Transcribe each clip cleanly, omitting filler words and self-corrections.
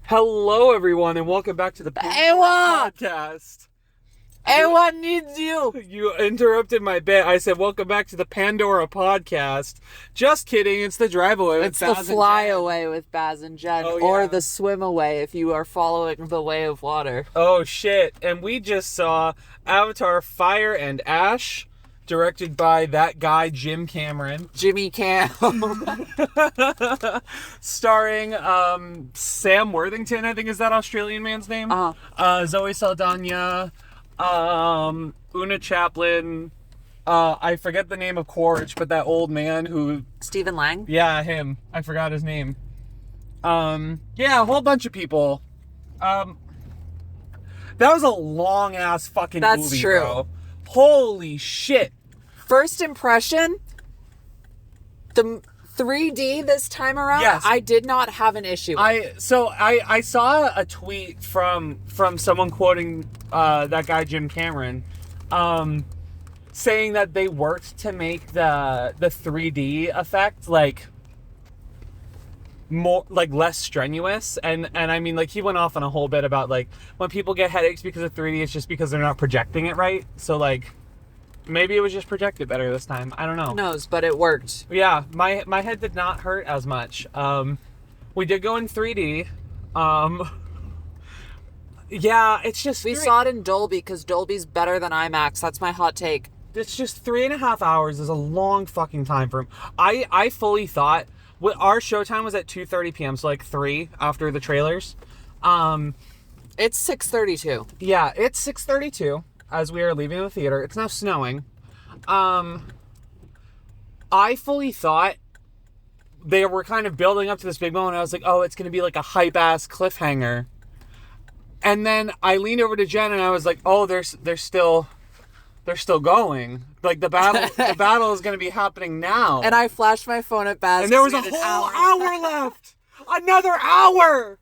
Hello, everyone, and welcome back to the Pandora podcast. Everyone needs you. You interrupted my bit. I said, welcome back to the Pandora podcast. Just kidding. It's the drive away with It's the Baz and fly Jen. away with Baz and Jen, Oh, or yeah. the swim away if you are following the way of water. Oh, shit. And we just saw Avatar Fire and Ash, directed by that guy, Jim Cameron. Jimmy Cam. Starring Sam Worthington, I think is that Australian man's name. Zoe Saldaña, Oona Chaplin. I forget the name of Quaritch, but that old man who... Stephen Lang. Yeah, him. I forgot his name. Yeah, a whole bunch of people. That was a long-ass fucking That's movie, true. bro. Holy shit. First impression, the 3D this time around, Yes. I did not have an issue. I saw a tweet from someone quoting that guy Jim Cameron, saying that they worked to make the 3D effect like more like less strenuous, and I mean, like, he went off on a whole bit about like when people get headaches because of 3D, it's just because they're not projecting it right. So like maybe it was just projected better this time. I don't know. Who knows, but it worked. Yeah, my head did not hurt as much. We did go in 3D. Yeah, it's just... We saw it in Dolby because Dolby's better than IMAX. That's my hot take. It's just 3.5 hours is a long fucking time for him. I fully thought... Our showtime was at 2:30 p.m., so like 3 after the trailers. It's 6:32. Yeah, it's 6:32 as we are leaving the theater. It's now snowing. I fully thought they were kind of building up to this big moment. I was like, oh, it's going to be like a hype-ass cliffhanger. And then I leaned over to Jen and I was like, oh, they're still going. Like the battle is going to be happening now. And I flashed my phone at Baz. And there was a whole hour left. Another hour.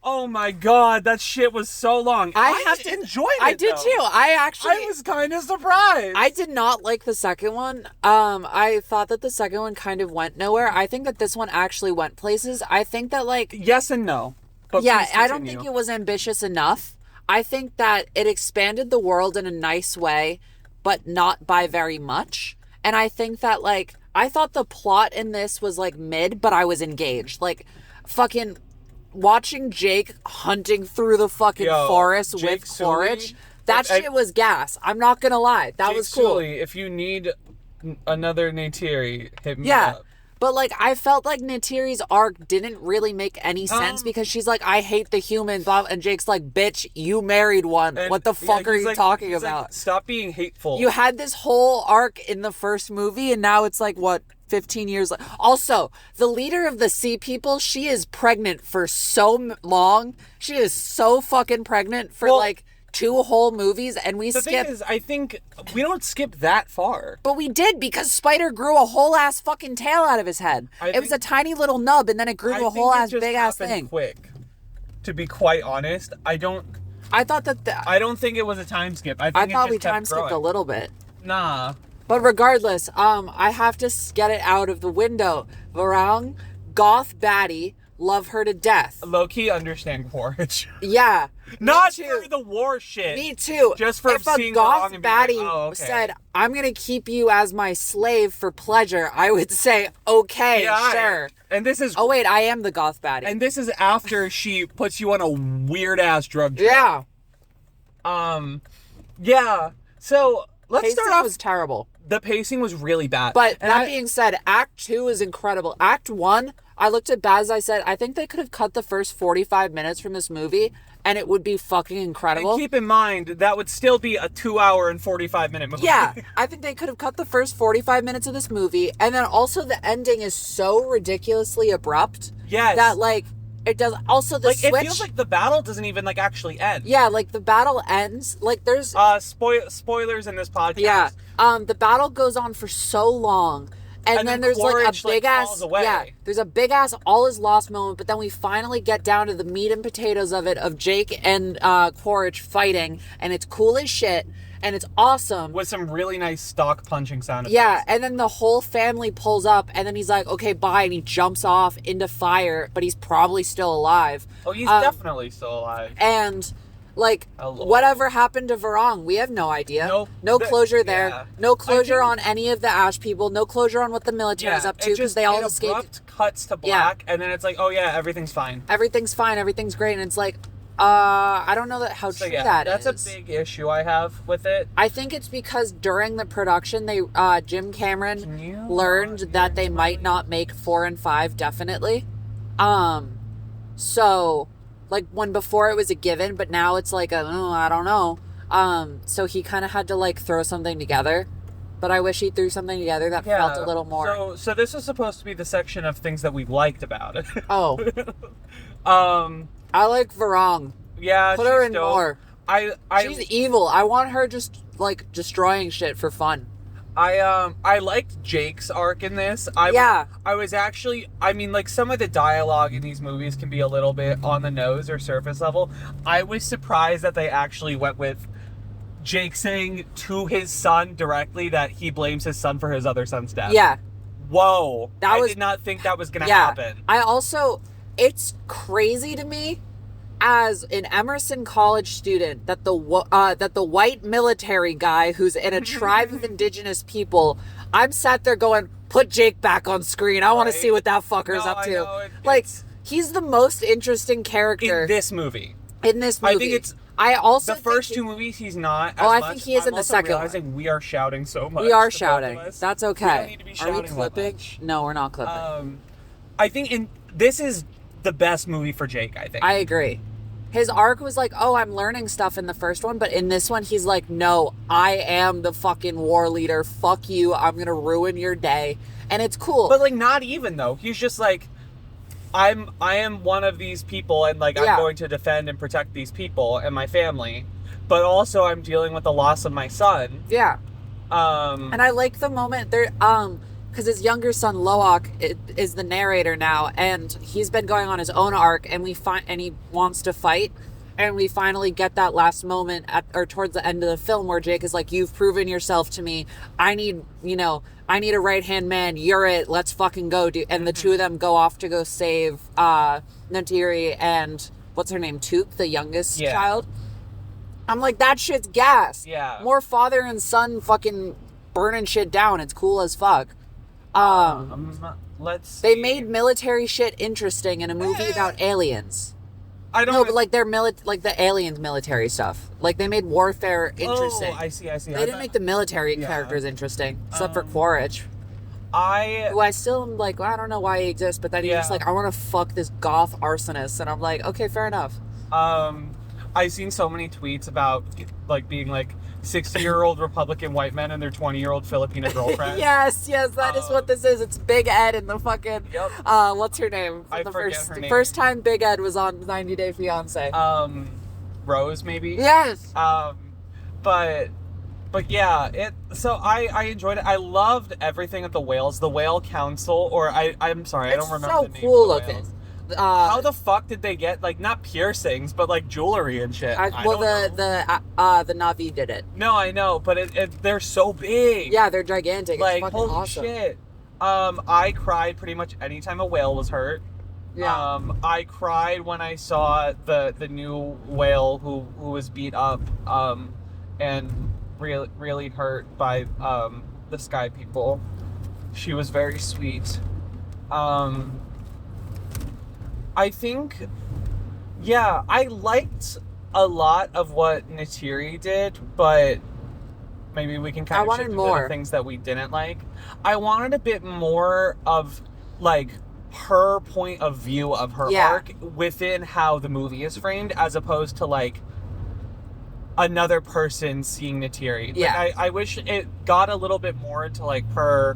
Oh my god, that shit was so long. I enjoyed it. I did though. too. I was kind of surprised. I did not like the second one. I thought that the second one kind of went nowhere. I think that this one actually went places. I think that, like... Yes and no. But yeah, please I don't continue. think it was ambitious enough. I think that it expanded the world in a nice way, but not by very much. And I think that, like, I thought the plot in this was, like, mid, but I was engaged. Like, fucking watching Jake hunting through the fucking forest Jake with Sully, Quaritch, that shit was gas. I'm not gonna lie. That Jake was cool. Sully, if you need another Neytiri, hit me up. But, like, I felt like Neytiri's arc didn't really make any sense because she's like, I hate the humans, blah, and Jake's like, bitch, you married one. What the fuck are you talking about? Like, stop being hateful. You had this whole arc in the first movie, and now it's like, what, 15 years later? Also, the leader of the Sea People, she is pregnant for so long. She is so fucking pregnant for, like, 2 whole movies, and we The skipped. thing is, I think we don't skip that far. But we did, because Spider grew a whole ass fucking tail out of his head. It was a tiny little nub, and then it grew to a whole ass big ass thing. Quick. To be quite honest, I don't think it was a time skip. I thought we time skipped a little bit. Nah. But regardless, I have to get it out of the window. Varang, goth baddie, love her to death. Low-key understand Quaritch. Yeah. Not for the war shit. Me too. Just for if seeing a goth Varang and being like, baddie oh, okay. said, I'm going to keep you as my slave for pleasure, I would say, okay, sure. And this is... Oh, wait, I am the goth baddie. And this is after she puts you on a weird-ass drug trip. Yeah. Yeah. So, let's start off... was terrible. The pacing was really bad. But that being said, Act 2 is incredible. Act 1, I looked at Baz, I said, I think they could have cut the first 45 minutes from this movie, and it would be fucking incredible. And keep in mind, that would still be a 2-hour and 45-minute movie. Yeah, I think they could have cut the first 45 minutes of this movie, and then also the ending is so ridiculously abrupt. Yes. That, like, it does... Also, the switch... It feels like the battle doesn't even, like, actually end. Yeah, like, the battle ends, like, there's... Spoilers in this podcast. Yeah, the battle goes on for so long, and then there's Quaritch, like a big ass, falls away. there's a big ass all is lost moment, but then we finally get down to the meat and potatoes of it, of Jake and Quaritch fighting, and it's cool as shit. and it's awesome. With some really nice stock punching sound effects. Yeah, and then the whole family pulls up, and then he's like, okay, bye, and he jumps off into fire, but he's probably still alive. Oh, he's definitely still alive. And, like, whatever happened to Varang, we have no idea. Nope. No closure there. Yeah. No closure on any of the Ash people. No closure on what the military's up to, because they all escaped. Cuts to black, and then it's like, oh yeah, everything's fine. Everything's fine, everything's great, and it's like, I don't know how true that is. That's a big issue I have with it. I think it's because during the production, Jim Cameron learned that they might not make 4 and 5 definitely. So, like, when before it was a given, but now it's like, I don't know. So he kind of had to, like, throw something together. But I wish he threw something together that felt a little more. So this is supposed to be the section of things that we liked about it. Oh. I like Varang. Yeah, put her in more. She's evil. I want her just, like, destroying shit for fun. I liked Jake's arc in this. I was actually, I mean, like, some of the dialogue in these movies can be a little bit on the nose or surface level. I was surprised that they actually went with Jake saying to his son directly that he blames his son for his other son's death. Yeah. Whoa. I did not think that was going to happen. I also, it's crazy to me as an Emerson College student that the white military guy who's in a tribe of indigenous people, I'm sat there going, put Jake back on screen. I want to see what that fucker's up to. He's the most interesting character in this movie. I think it's the first 2 movies he's not as much. I think he is in the second one. Realizing we are shouting so much. We are shouting. That's okay. We don't need to be shouting. Are we clipping? No, we're not clipping. I think this is the best movie for Jake, I think. I agree. His arc was like, oh, I'm learning stuff in the first one, but in this one, he's like, no, I am the fucking war leader. Fuck you. I'm going to ruin your day. And it's cool. But, like, not even, though. He's just like, I am one of these people, and, like, I'm going to defend and protect these people and my family. But also, I'm dealing with the loss of my son. Yeah. And I like the moment there, because his younger son Loak is the narrator now, and he's been going on his own arc, and he wants to fight, and we finally get that last moment towards the end of the film where Jake is like, "You've proven yourself to me. I need a right hand man. You're it. Let's fucking go, dude." And the two of them go off to go save Neytiri and what's her name, Toop, the youngest child. I'm like, that shit's gas. Yeah. More father and son fucking burning shit down. It's cool as fuck. Let's see. They made military shit interesting in a movie about aliens. I don't know, but like like the aliens military stuff. Like they made warfare interesting. Oh, I see. They didn't make the military characters interesting, except for Quaritch. Who I still am like, well, I don't know why he exists, but then he's just like, I want to fuck this goth arsonist, and I'm like, okay, fair enough. I've seen so many tweets about like being like 60-year-old Republican white men and their 20-year-old Filipino girlfriend. yes, that is what this is. It's Big Ed and the fucking what's her name? I forget her name. First time Big Ed was on 90 Day Fiance. Rose maybe. Yes. But yeah, so I enjoyed it. I loved everything at the whales. The whale council, or I'm sorry, I don't remember the name. It's so cool of the looking. How the fuck did they get like not piercings but like jewelry and shit? The Na'vi did it. No, I know, but they're so big. Yeah, they're gigantic. Like, it's fucking holy awesome. shit. I cried pretty much anytime a whale was hurt. Yeah. I cried when I saw the new whale who was beat up and really hurt by the sky people. She was very sweet. I think, I liked a lot of what Neytiri did, but maybe we can kind of shift into the things that we didn't like. I wanted a bit more of, like, her point of view of her arc within how the movie is framed, as opposed to, like, another person seeing Neytiri. Yeah. Like, I wish it got a little bit more into, like, her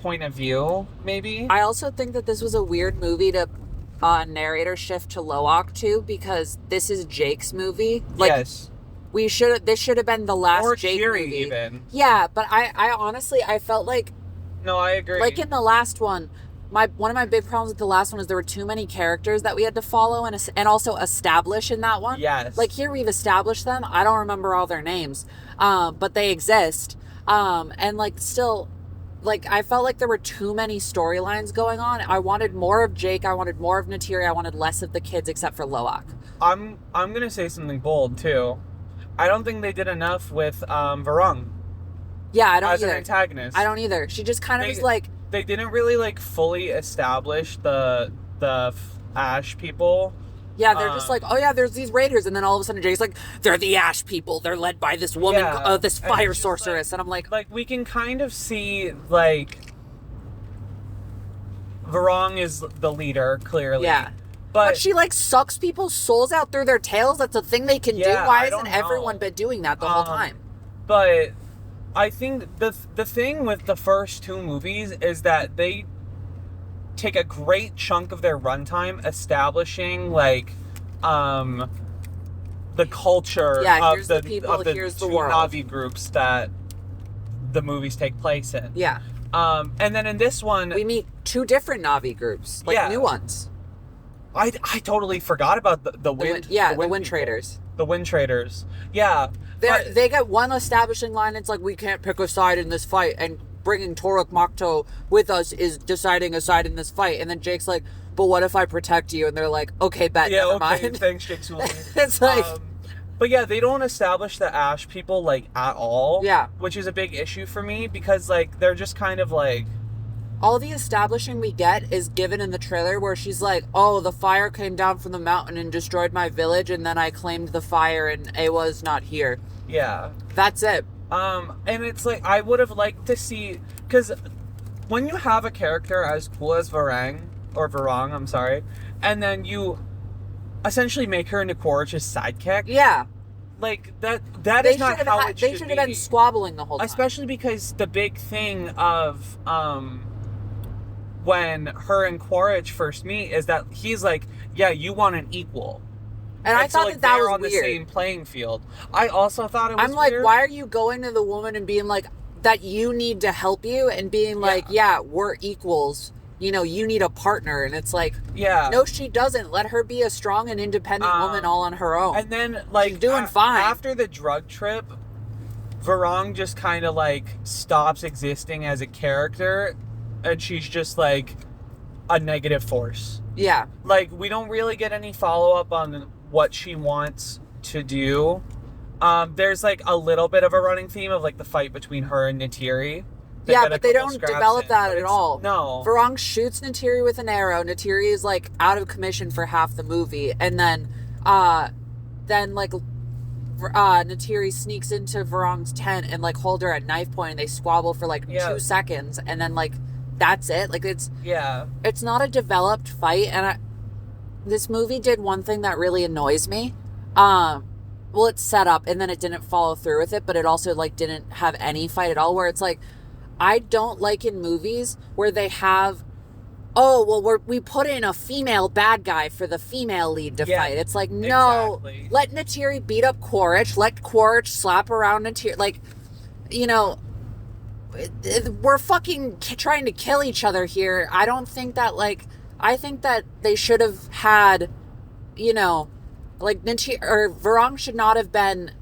point of view, maybe. I also think that this was a weird movie to narrator shift to Loak too, because this is Jake's movie. Like, yes. This should have been the last or Jake Kiri movie. Even. Yeah, but I honestly, I felt like... No, I agree. Like in the last one, one of my big problems with the last one is there were too many characters that we had to follow and also establish in that one. Yes. Like here we've established them. I don't remember all their names, but they exist. And like still, like I felt like there were too many storylines going on. I wanted more of Jake. I wanted more of Neytiri. I wanted less of the kids, except for Loak. I'm gonna say something bold too. I don't think they did enough with Varang. Yeah, I don't as either. An antagonist. I don't either. She just kind of was like. They didn't really like fully establish the Ash people. Yeah, they're just like, oh yeah, there's these raiders, and then all of a sudden Jake's like, they're the Ash people. They're led by this woman, this fire sorceress, and I'm like, we can kind of see like Varang is the leader clearly. Yeah, but she like sucks people's souls out through their tails. That's a thing they can do. Why isn't everyone been doing that the whole time? But I think the thing with the first two movies is that they take a great chunk of their runtime establishing like the culture of the here's the two world. Na'vi groups that the movies take place in. Yeah. And then in this one we meet two different Na'vi groups, like new ones. I totally forgot about the wind. The wind traders. The wind traders. Yeah. They get one establishing line. It's like, we can't pick a side in this fight, and bringing Toruk Makto with us is deciding a side in this fight. And then Jake's like, but what if I protect you? And they're like, okay, never mind. Thanks, Jake Sully. It's like... but yeah, they don't establish the Ash people, like, at all. Yeah. Which is a big issue for me, because, like, they're just kind of, like... All the establishing we get is given in the trailer where she's like, oh, the fire came down from the mountain and destroyed my village, and then I claimed the fire, and Awa's not here. Yeah. That's it. And it's like, I would have liked to see... Because when you have a character as cool as Varang, I'm sorry, and then you essentially make her into Quaritch's sidekick... Yeah. Like, that is not how it should be. They should have been squabbling the whole time. Especially because the big thing of... when her and Quaritch first meet is that he's like, yeah, you want an equal. And I thought that was on weird. The same playing field. I also thought it was I'm like, weird. why are you going to the woman and being like, that you need to help you, and being like, yeah, we're equals. You know, you need a partner. And it's like, no, she doesn't. Let her be a strong and independent woman all on her own. And then, like, she's doing fine. After the drug trip, Varang just kind of, like, stops existing as a character, and she's just, like, a negative force. Yeah. Like, we don't really get any follow-up on what she wants to do. There's, like, a little bit of a running theme of, like, the fight between her and Neytiri. But they don't develop that at all. No. Varang shoots Neytiri with an arrow. Neytiri is, like, out of commission for half the movie. And then Neytiri sneaks into Varang's tent and, like, hold her at knife point, and they squabble for, like, 2 seconds. And then, like, that's it. Like, it's not a developed fight. And this movie did one thing that really annoys me. Well, it's set up, and then it didn't follow through with it, but it also, like, didn't have any fight at all, where it's like, I don't like in movies where they have, we put in a female bad guy for the female lead to fight. It's like, no, let Neytiri beat up Quaritch, let Quaritch slap around Neytiri, like, you know, we're fucking trying to kill each other here. I don't think that, like, I think that they should have had, you know, like, Varang should not have been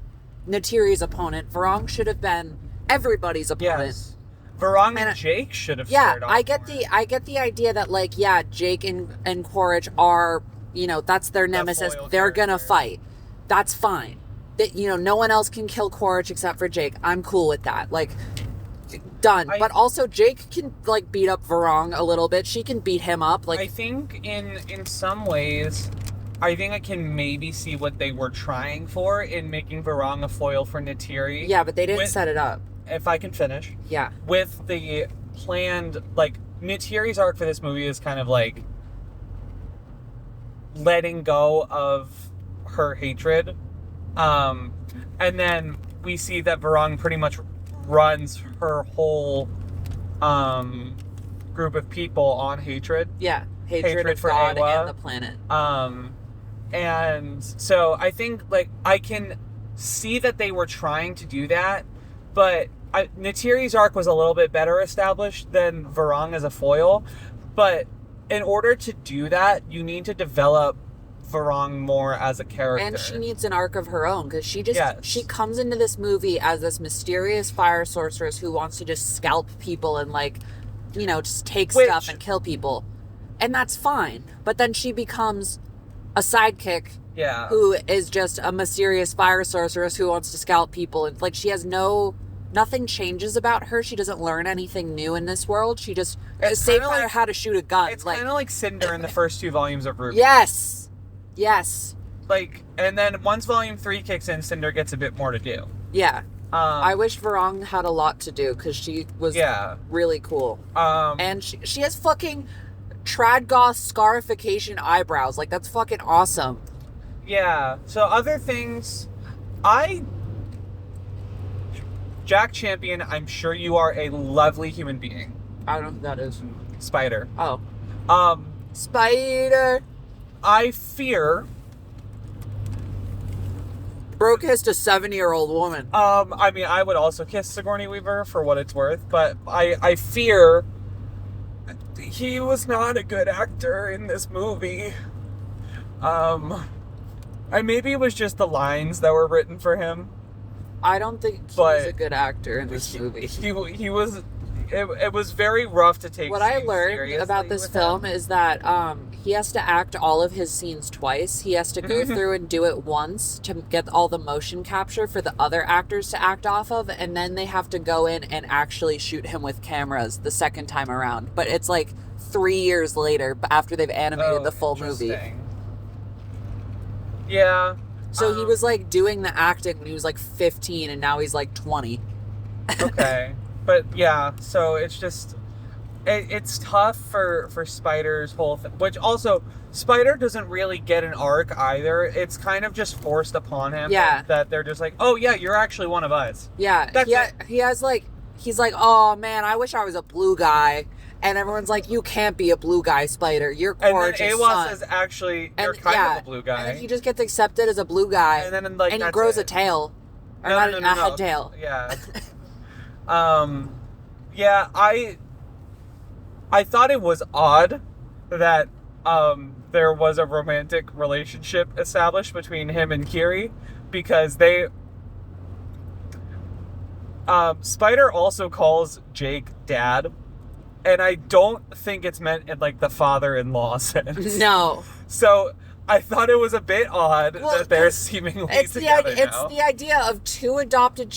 Neytiri's opponent. Varang should have been everybody's opponent. Yes. Varang and Jake should have started off. I get the idea that, like, Jake and Quaritch are, you know, that's their nemesis. They're gonna fight. That's fine. That, you know, no one else can kill Quaritch except for Jake. I'm cool with that. Like, done. But also Jake can, like, beat up Varang a little bit. She can beat him up. Like, I think in some ways, I think I can maybe see what they were trying for in making Varang a foil for Neytiri. Yeah, but they didn't set it up. If I can finish. Yeah. With the planned, like, Neytiri's arc for this movie is kind of like letting go of her hatred. And then we see that Varang pretty much runs her whole group of people on hatred. Yeah. Hatred of for God Awa. and the planet. And so I think, like, I can see that they were trying to do that, but Neytiri's arc was a little bit better established than Varang as a foil. But in order to do that, you need to develop Varang more as a character. And she needs an arc of her own, because Yes. she comes into this movie as this mysterious fire sorceress who wants to just scalp people and, like, you know, just take stuff and kill people. And that's fine. But then she becomes a sidekick who is just a mysterious fire sorceress who wants to scalp people. And, like, she has nothing changes about her. She doesn't learn anything new in this world. She just saved her how to shoot a gun. It's kind of like Cinder in the first 2 volumes of Ruby. Yes. Like, and then once volume 3 kicks in, Cinder gets a bit more to do. Yeah. I wish Varang had a lot to do, because she was really cool. And she has fucking Tradgoth scarification eyebrows. Like, that's fucking awesome. Yeah. So other things, Jack Champion, I'm sure you are a lovely human being. I don't know who that is. Spider. Oh. Spider. I fear... Bro kissed a 70-year-old woman. I mean, I would also kiss Sigourney Weaver for what it's worth, but I fear he was not a good actor in this movie. Maybe it was just the lines that were written for him. I don't think he was a good actor in this movie. He was... It was very rough to take. What I learned about this film is that he has to act all of his scenes twice. He has to go through and do it once to get all the motion capture for the other actors to act off of, and then they have to go in and actually shoot him with cameras the second time around. But it's like 3 years later after they've animated the full movie. Yeah. So he was like doing the acting when he was like 15, and now he's like 20. Okay. But yeah, so it's just, it's tough for Spider's whole thing. Which also, Spider doesn't really get an arc either. It's kind of just forced upon him. Yeah. That they're just like, oh yeah, you're actually one of us. Yeah. He has like, he's like, oh man, I wish I was a blue guy. And everyone's like, you can't be a blue guy, Spider. You're gorgeous, and then Awa says, actually, you're kind of a blue guy. And then he just gets accepted as a blue guy. And then like, and he grows a tail. Or not a head tail. Yeah. Yeah, I thought it was odd that there was a romantic relationship established between him and Kiri, because Spider also calls Jake dad, and I don't think it's meant in like the father-in-law sense. No. So I thought it was a bit odd that they're seemingly together now. It's the idea of two adopted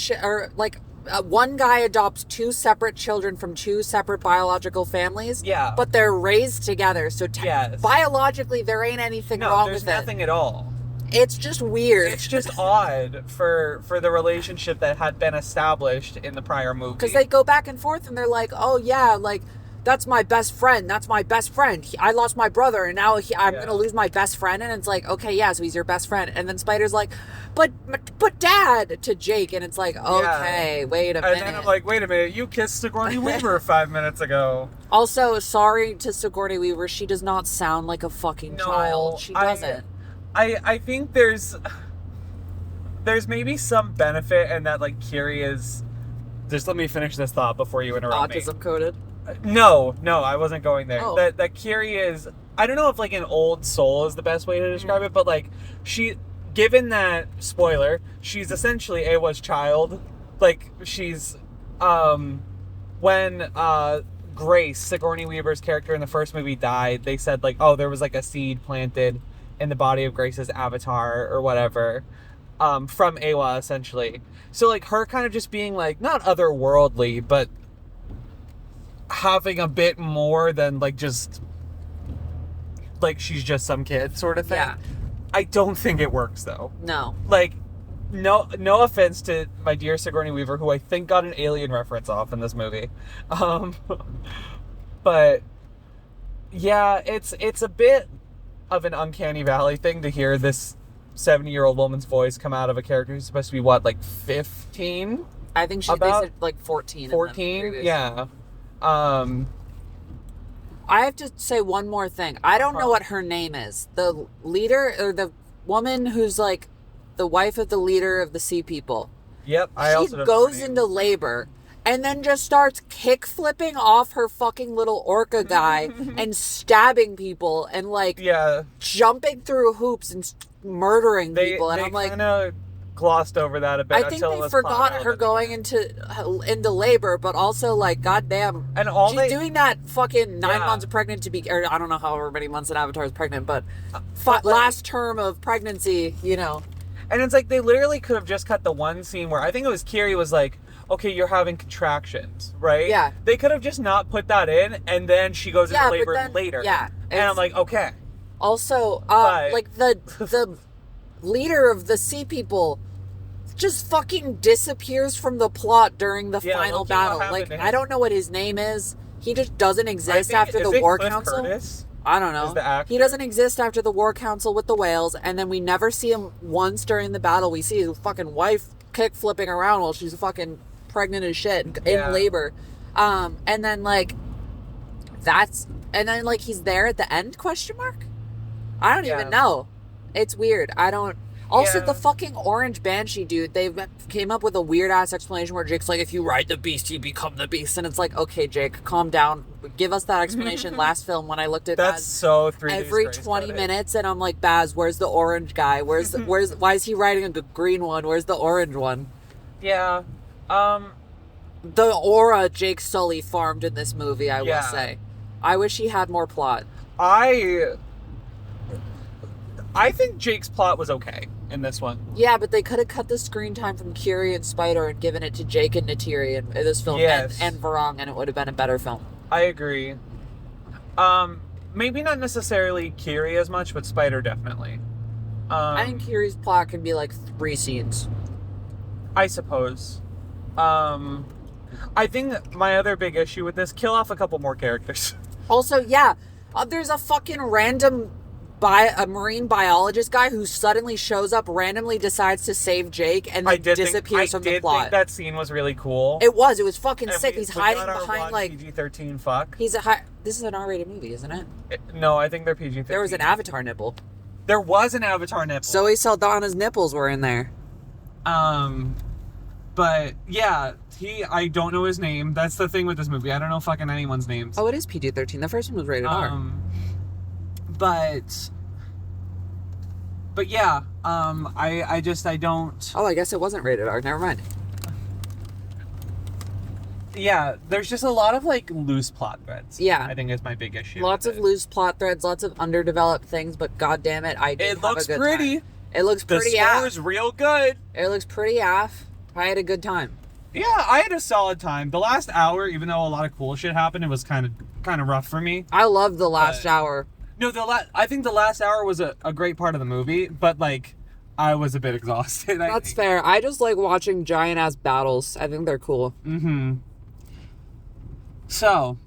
one guy adopts 2 separate children from 2 separate biological families. Yeah. But they're raised together, so biologically there ain't anything wrong with it. There's nothing at all. It's just weird. It's just odd for the relationship that had been established in the prior movie. Because they go back and forth and they're like, oh yeah, like, that's my best friend. That's my best friend. I lost my brother, and now I'm going to lose my best friend. And it's like, okay, yeah, so he's your best friend. And then Spider's like, but Dad, to Jake. And it's like, okay, wait a minute. And then I'm like, wait a minute, you kissed Sigourney Weaver 5 minutes ago. Also, sorry to Sigourney Weaver. She does not sound like a fucking child. She doesn't. I think there's maybe some benefit in that, like, Kiri is... Just let me finish this thought before you interrupt me. Autism coded? No, I wasn't going there. Oh. That Kiri is... I don't know if, like, an old soul is the best way to describe it, but, like, she... Given that, spoiler, she's essentially Awa's child. Like, she's... When Grace, Sigourney Weaver's character in the first movie, died, they said, like, oh, there was, like, a seed planted in the body of Grace's avatar or whatever. From Awa, essentially. So, like, her kind of just being, like, not otherworldly, but having a bit more than, like, just, like, she's just some kid sort of thing. Yeah. I don't think it works, though. No. Like, no offense to my dear Sigourney Weaver, who I think got an Alien reference off in this movie. But, yeah, it's a bit of an uncanny valley thing to hear this 70-year-old woman's voice come out of a character who's supposed to be, what, like 15? I think they said like 14. 14? Yeah. I have to say one more thing. I don't know what her name is. The leader, or the woman who's like the wife of the leader of the Sea People. Yep. She goes into labor, and then just starts kick flipping off her fucking little orca guy and stabbing people and like jumping through hoops and murdering people. And I'm like, kind of glossed over that a bit. I think they forgot her going into labor, but also like, goddamn, and she's doing that fucking 9 months pregnant to be, or I don't know however many months an Avatar is pregnant, but last term of pregnancy, you know. And it's like they literally could have just cut the one scene where I think it was Kiri was like, okay, you're having contractions, right? Yeah. They could have just not put that in, and then she goes into labor later. Yeah. And I'm like, okay. Also, like the leader of the Sea People just fucking disappears from the plot during the final battle. Like, I don't know what his name is. He just doesn't exist after the War Council. Curtis? I don't know. He doesn't exist after the War Council with the whales, and then we never see him once during the battle. We see his fucking wife kick flipping around while she's fucking pregnant as shit in labor. And then like he's there at the end, question mark? I don't even know. It's weird. I don't. Also, the fucking orange banshee dude, they came up with a weird ass explanation where Jake's like, if you ride the beast, you become the beast. And it's like, okay, Jake, calm down. Give us that explanation last film when I looked at That's Baz so 3D every 20 minutes, and I'm like, Baz, where's the orange guy? Why is he riding a green one? Where's the orange one? Yeah. The aura Jake Sully farmed in this movie, I will say. I wish he had more plot. I think Jake's plot was okay in this one. Yeah, but they could have cut the screen time from Kiri and Spider and given it to Jake and Neytiri in this film and Varang, and it would have been a better film. I agree. Maybe not necessarily Kiri as much, but Spider definitely. I think Kiri's plot could be like 3 scenes. I suppose. I think my other big issue with this, kill off a couple more characters. Also, there's a fucking random a marine biologist guy who suddenly shows up, randomly decides to save Jake, and then disappears from the plot. I did think that scene was really cool. It was fucking sick. He's hiding behind like PG-13 fuck. This is an R-rated movie, isn't it? No, I think they're PG-13. There was an Avatar nipple. There was an Avatar nipple. Zoe Saldaña's nipples were in there. But yeah, I don't know his name. That's the thing with this movie. I don't know fucking anyone's names. Oh, it is PG-13. The first one was rated R. But yeah, I don't... Oh, I guess it wasn't rated R. Never mind. Yeah, there's just a lot of, like, loose plot threads. Yeah. I think is my big issue. Lots of loose plot threads, lots of underdeveloped things, but goddamn it, I did have a good time. It looks pretty. It looks pretty The score's real good. It looks pretty af. I had a good time. Yeah, I had a solid time. The last hour, even though a lot of cool shit happened, it was kind of rough for me. I loved the last hour. No, I think the last hour was a great part of the movie, but, like, I was a bit exhausted. That's fair. I just like watching giant-ass battles. I think they're cool. Mm-hmm. So.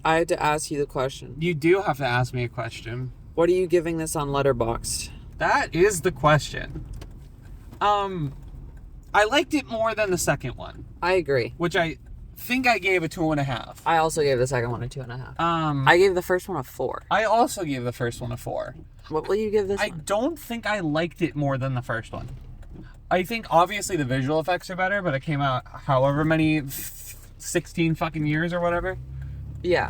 I had to ask you the question. You do have to ask me a question. What are you giving this on Letterboxd? That is the question. I liked it more than the second one. I agree. Which I think I gave a 2.5. I also gave the second one a 2.5. I gave the first one a 4. I also gave the first one a 4. What will you give this one? I don't think I liked it more than the first one. I think obviously the visual effects are better, but it came out however many 16 fucking years or whatever. Yeah.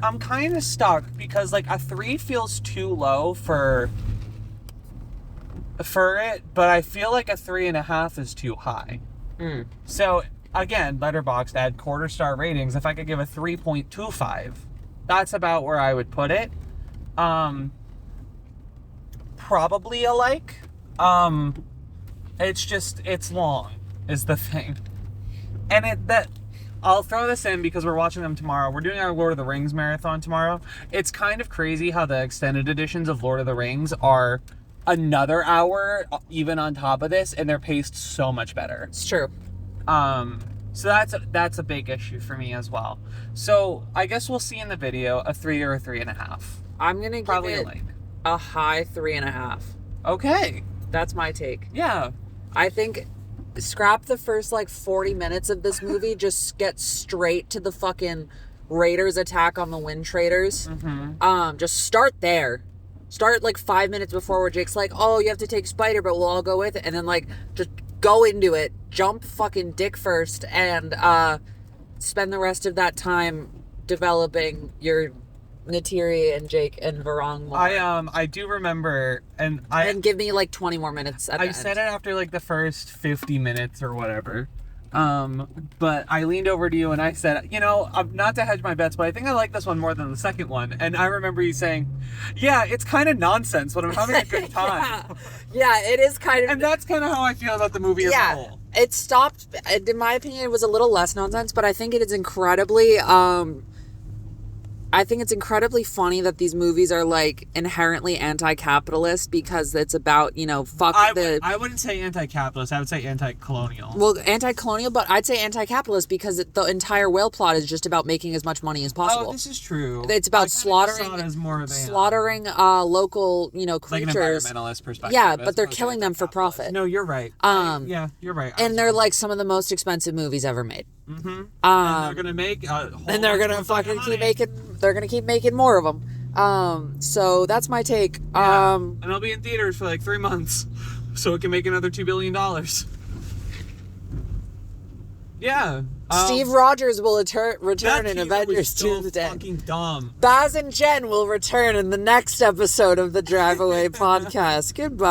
I'm kind of stuck because like a 3 feels too low for it, but I feel like a 3.5 is too high. So again, Letterboxd add quarter star ratings. If I could give a 3.25, that's about where I would put it. Probably a like. It's long is the thing, and I'll throw this in because we're watching them tomorrow. We're doing our Lord of the Rings marathon tomorrow. It's kind of crazy how the extended editions of Lord of the Rings are another hour even on top of this, and they're paced so much better. It's true. So that's a big issue for me as well. So I guess we'll see in the video a 3 or a 3.5. I'm gonna give it a high 3.5. Okay, that's my take. Yeah, I think scrap the first like 40 minutes of this movie. Just get straight to the fucking Raiders attack on the Wind Traders. Just start there. Start like 5 minutes before where Jake's like, oh, you have to take Spider, but we'll all go with it. And then like just go into it, jump fucking dick first, and spend the rest of that time developing your Neytiri and Jake and Varang more. I do remember, and give me like 20 more minutes at the end. I said it after like the first 50 minutes or whatever. But I leaned over to you and I said, not to hedge my bets, but I think I like this one more than the second one. And I remember you saying, yeah, it's kind of nonsense, but I'm having a good time. Yeah, it is kind of. And that's kind of how I feel about the movie as a whole. It stopped, in my opinion, it was a little less nonsense, but I think it is incredibly, I think it's incredibly funny that these movies are like inherently anti-capitalist because it's about, I wouldn't say anti-capitalist. I would say anti-colonial. Well, anti-colonial, but I'd say anti-capitalist because the entire whale plot is just about making as much money as possible. Oh, this is true. It's about slaughtering local, creatures. Like an environmentalist perspective. Yeah, but they're killing them for profit. No, you're right. Yeah, you're right. And they're like some of the most expensive movies ever made. Mm-hmm. And they're gonna make and they're gonna fucking keep making. They're gonna keep making more of them. So that's my take. Yeah. And it'll be in theaters for like 3 months, so it can make another $2 billion. Yeah. Steve Rogers will return in Avengers Doomsday. Fucking dumb. Baz and Jen will return in the next episode of the Drive Away podcast. Goodbye.